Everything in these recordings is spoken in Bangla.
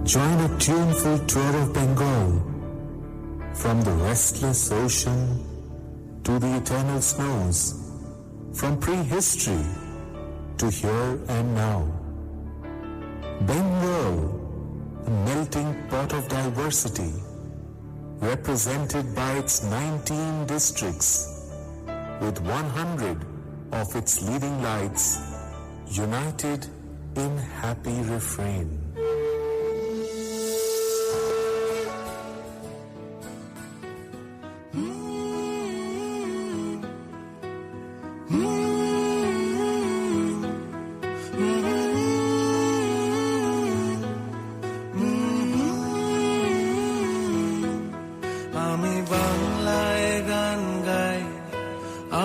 Join a tuneful tour of Bengal, from the restless ocean to the eternal snows, from prehistory to here and now. Bengal, a melting pot of diversity, represented by its 19 districts, with 100 of its leading lights united in happy refrain. আমি বাংলায় গান গাই,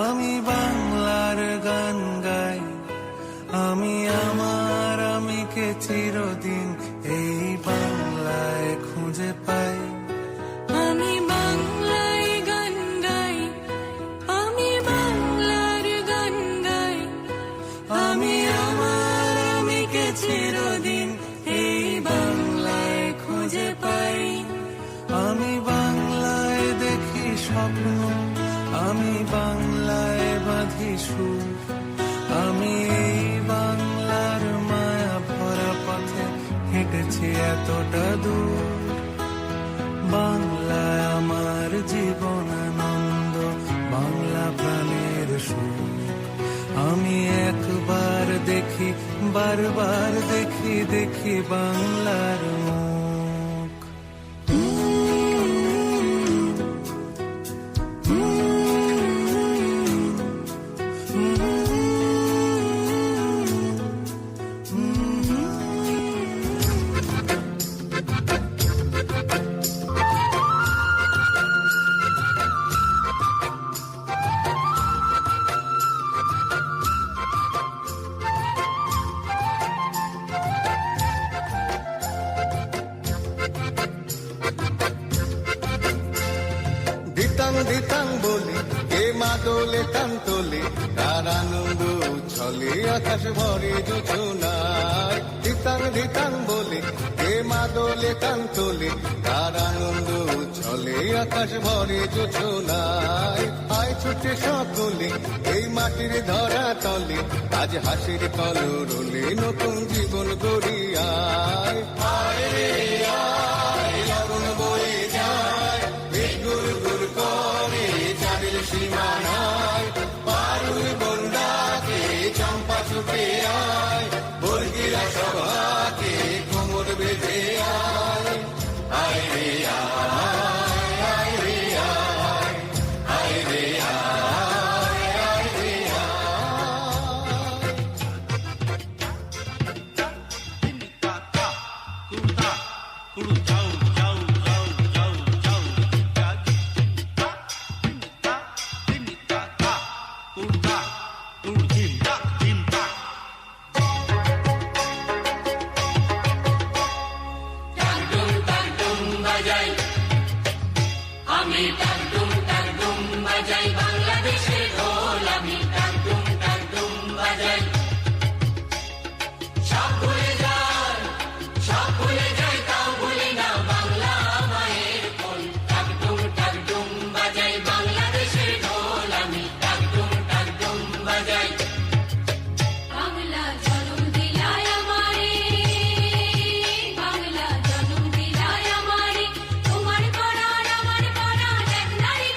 আমি বাংলার গান গাই, আমি আমার আমিকে চিরদিন এই বাংলায় খুঁজে পাই। আমি বাংলায় গান গাই, আমি বাংলার গান গাই, আমি আমার আমিকে চিরদিন এই বাংলায় খুঁজে পাই। আমি বাংলায় দেখি স্বপ্ন, আমি বাংলায় বাঁধি সুর, আমি এই বাংলার মায়া ভরা পথে হেঁটেছি এতটা দূর। বাংলায় আমার জীবন আনন্দ, বাংলা প্রাণের সুর। আমি একবার দেখি, বারবার দেখি, দেখি বাংলার মুখ। দিতাং দিতাং বলি কে মা দোলে টান তোলে, তার আনন্দ ছলে আকাশ ভরে জোছনায়। দিতাং দিতাং বলি কে মা দোলে টান তোলে, তার আনন্দ ছলে আকাশ ভরে জোছনায়। আয় ছুটে সকলে এই মাটির ধরা তলে, আজ হাসির কলরলে নতুন জীবন গড়ি আয়। আয় রে আয়, লগন বয়ে যায়, বেশ গুর গুর করে চাঁদের সীমানায়। পারুল বন্ডাকে চম্পা ছুটে আয়, বর্গিরা সভাকে কোমর বেঁধে আয়। আয় রে আয়, আয় রে আয়, আয় রে আয়, আয় রে আমি টাকডুম টাকডুম বাজাই, বাংলাদেশের ঢোল আমি টাকডুম টাকডুম বাজাই। সব ভুলে যাই, সব ভুলে যাই, তাও ভুলি না বাংলা মায়ের কোল। টাকডুম টাকডুম বাজাই, বাংলাদেশের ঢোল আমি টাকডুম টাকডুম বাজাই। বাংলা জন্ম দিলায় আমারে, বাংলা জন্ম দিলায় আমারে, তোমার পরাণ আমার পরাণ এক নারী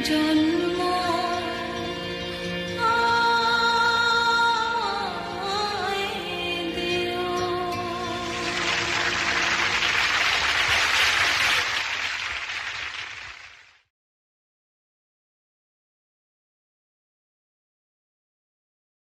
জন্ম